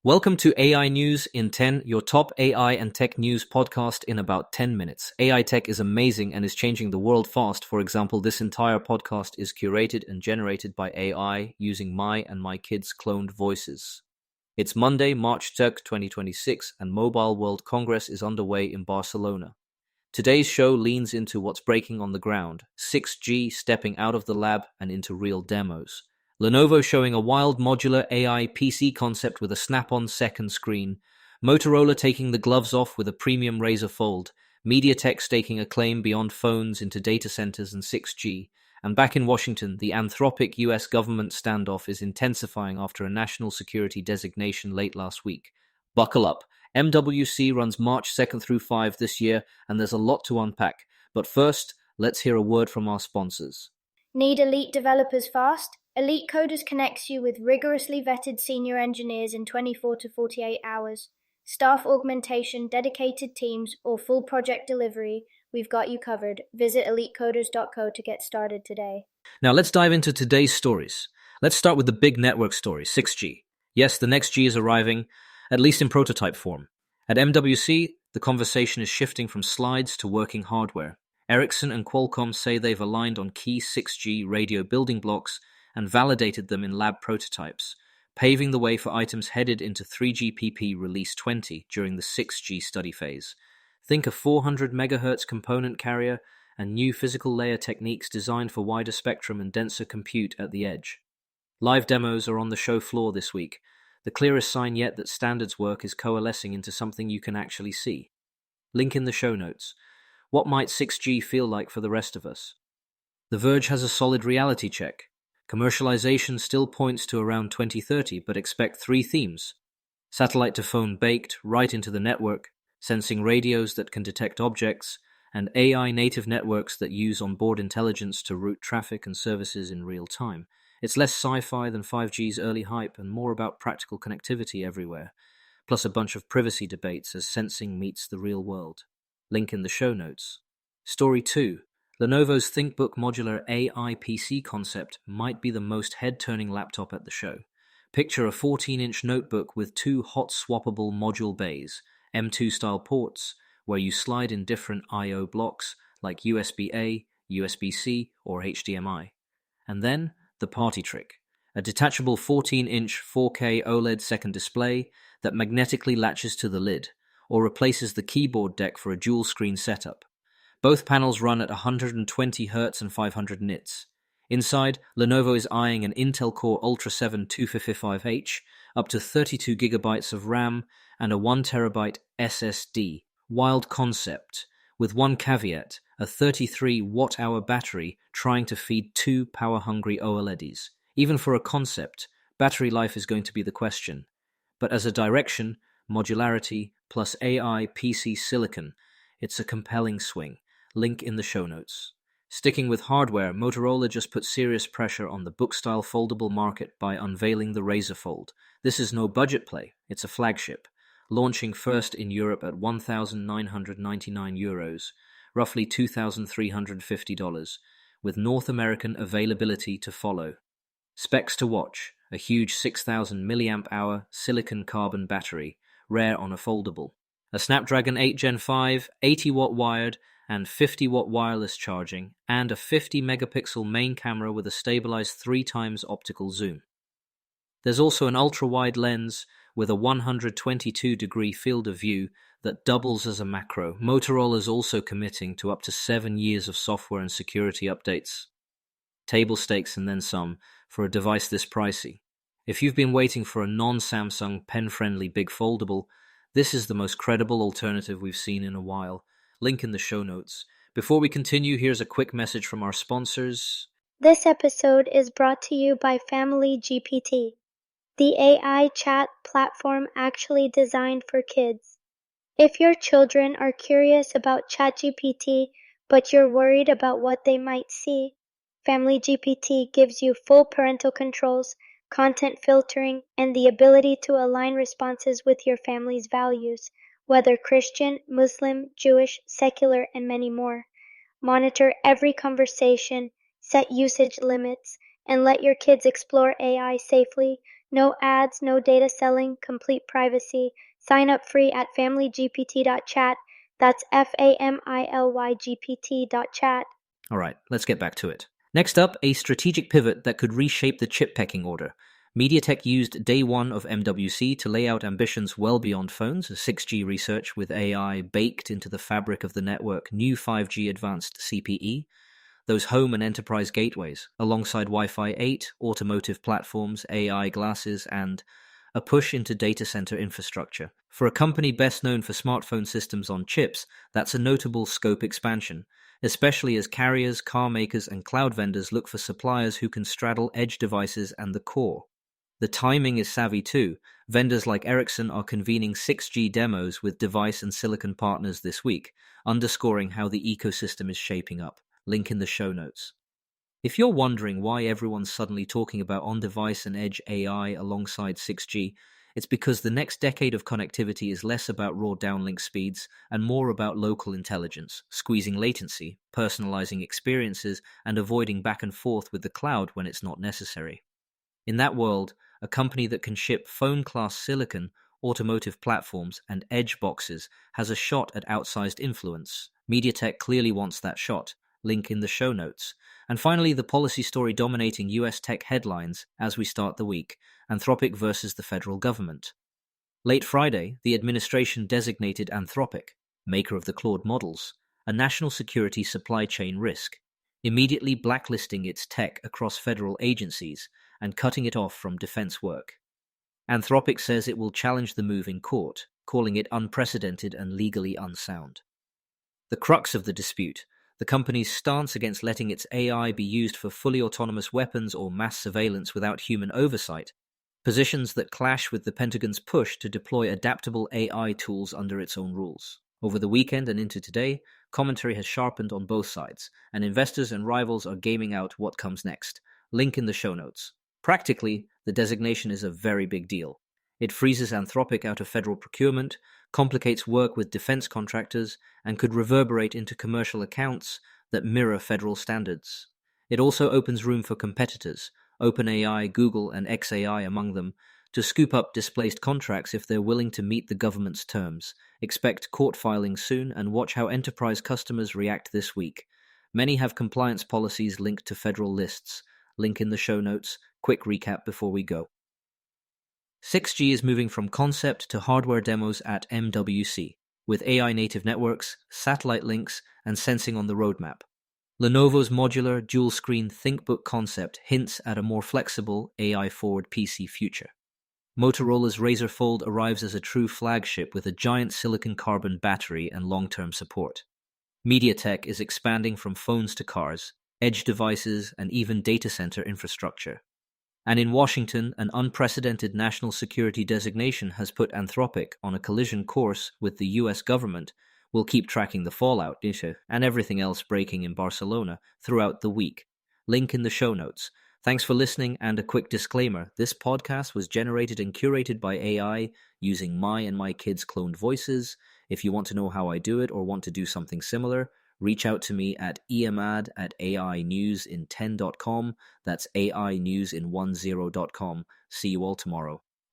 Welcome to AI News in 10, your top AI and tech news podcast in about 10 minutes. AI tech is amazing and is changing the world fast. For example, this entire podcast is curated and generated by AI using my and my kids' cloned voices. It's Monday, March 3rd, 2026, and Mobile World Congress is underway in Barcelona. Today's show leans into what's breaking on the ground, 6G stepping out of the lab and into real demos. Lenovo showing a wild modular AI PC concept with a snap-on second screen, Motorola taking the gloves off with a premium Razr Fold, MediaTek staking a claim beyond phones into data centers and 6G, and back in Washington, the Anthropic US government standoff is intensifying after a national security designation late last week. Buckle up. MWC runs March 2nd through 5 this year, and there's a lot to unpack. But first, let's hear a word from our sponsors. Need elite developers fast? Elite Coders connects you with rigorously vetted senior engineers in 24 to 48 hours. Staff augmentation, dedicated teams, or full project delivery, we've got you covered. Visit elitecoders.co to get started today. Now let's dive into today's stories. Let's start with the big network story, 6G. Yes, the next G is arriving, at least in prototype form. At MWC, the conversation is shifting from slides to working hardware. Ericsson and Qualcomm say they've aligned on key 6G radio building blocks and validated them in lab prototypes, paving the way for items headed into 3GPP Release 20 during the 6G study phase. Think a 400 MHz component carrier and new physical layer techniques designed for wider spectrum and denser compute at the edge. Live demos are on the show floor this week. The clearest sign yet that standards work is coalescing into something you can actually see. Link in the show notes. What might 6G feel like for the rest of us? The Verge has a solid reality check. Commercialization still points to around 2030, but expect 3 themes. Satellite to phone baked right into the network, sensing radios that can detect objects, and AI native networks that use onboard intelligence to route traffic and services in real time. It's less sci-fi than 5G's early hype and more about practical connectivity everywhere, plus a bunch of privacy debates as sensing meets the real world. Link in the show notes. Story 2. Lenovo's ThinkBook modular AI PC concept might be the most head-turning laptop at the show. Picture a 14-inch notebook with 2 hot-swappable module bays, M2-style ports, where you slide in different I/O blocks like USB-A, USB-C, or HDMI. And then, the party trick. A detachable 14-inch 4K OLED second display that magnetically latches to the lid, or replaces the keyboard deck for a dual-screen setup. Both panels run at 120 Hz and 500 nits. Inside, Lenovo is eyeing an Intel Core Ultra 7 255H, up to 32 GB of RAM, and a 1TB SSD. Wild concept, with one caveat, a 33 watt-hour battery trying to feed 2 power-hungry OLEDs. Even for a concept, battery life is going to be the question. But as a direction, modularity plus AI PC silicon, it's a compelling swing. Link in the show notes. Sticking with hardware, Motorola just put serious pressure on the book-style foldable market by unveiling the Razr Fold. This is no budget play, it's a flagship, launching first in Europe at €1,999, roughly $2,350, with North American availability to follow. Specs to watch: a huge 6,000 mAh silicon carbon battery, rare on a foldable. A Snapdragon 8 Gen 5, 80-watt wired, and 50-watt wireless charging, and a 50-megapixel main camera with a stabilized 3x optical zoom. There's also an ultra-wide lens with a 122-degree field of view that doubles as a macro. Motorola's also committing to up to 7 years of software and security updates. Table stakes and then some for a device this pricey. If you've been waiting for a non-Samsung pen-friendly big foldable, this is the most credible alternative we've seen in a while. Link in the show notes. Before we continue, here's a quick message from our sponsors. This episode is brought to you by Family GPT, the AI chat platform actually designed for kids. If your children are curious about ChatGPT, but you're worried about what they might see, Family GPT gives you full parental controls, content filtering, and the ability to align responses with your family's values, whether Christian, Muslim, Jewish, secular, and many more. Monitor every conversation, set usage limits, and let your kids explore AI safely No ads, no data selling, complete privacy. Sign up free at familygpt.chat. That's FAMILYGPT.chat. All right, let's get back to it. Next up, a strategic pivot that could reshape the chip pecking order. MediaTek used day one of MWC to lay out ambitions well beyond phones, 6G research with AI baked into the fabric of the network, new 5G advanced CPE, those home and enterprise gateways, alongside Wi-Fi 8, automotive platforms, AI glasses, and a push into data center infrastructure. For a company best known for smartphone systems on chips, that's a notable scope expansion, especially as carriers, car makers, and cloud vendors look for suppliers who can straddle edge devices and the core. The timing is savvy too. Vendors like Ericsson are convening 6G demos with device and silicon partners this week, underscoring how the ecosystem is shaping up. Link in the show notes. If you're wondering why everyone's suddenly talking about on-device and edge AI alongside 6G, it's because the next decade of connectivity is less about raw downlink speeds and more about local intelligence, squeezing latency, personalizing experiences, and avoiding back and forth with the cloud when it's not necessary. In that world, a company that can ship phone-class silicon, automotive platforms, and edge boxes has a shot at outsized influence. MediaTek clearly wants that shot. Link in the show notes. And finally, the policy story dominating US tech headlines as we start the week, Anthropic versus the federal government. Late Friday, the administration designated Anthropic, maker of the Claude models, a national security supply chain risk, immediately blacklisting its tech across federal agencies and cutting it off from defense work. Anthropic says it will challenge the move in court, calling it unprecedented and legally unsound. The crux of the dispute, the company's stance against letting its AI be used for fully autonomous weapons or mass surveillance without human oversight, positions that clash with the Pentagon's push to deploy adaptable AI tools under its own rules. Over the weekend and into today, commentary has sharpened on both sides, and investors and rivals are gaming out what comes next. Link in the show notes. Practically, the designation is a very big deal. It freezes Anthropic out of federal procurement, complicates work with defense contractors, and could reverberate into commercial accounts that mirror federal standards. It also opens room for competitors, OpenAI, Google, and xAI among them, to scoop up displaced contracts if they're willing to meet the government's terms. Expect court filings soon and watch how enterprise customers react this week. Many have compliance policies linked to federal lists. Link in the show notes. Quick recap before we go. 6G is moving from concept to hardware demos at MWC, with AI-native networks, satellite links, and sensing on the roadmap. Lenovo's modular, dual-screen ThinkBook concept hints at a more flexible, AI-forward PC future. Motorola's Razr Fold arrives as a true flagship with a giant silicon carbon battery and long-term support. MediaTek is expanding from phones to cars, edge devices, and even data center infrastructure. And in Washington, an unprecedented national security designation has put Anthropic on a collision course with the US government. We'll keep tracking the fallout, and everything else breaking in Barcelona throughout the week. Link in the show notes. Thanks for listening, and a quick disclaimer. This podcast was generated and curated by AI using my and my kids' cloned voices. If you want to know how I do it or want to do something similar, reach out to me at emad@ainewsin10.com. That's AInewsin10.com. See you all tomorrow.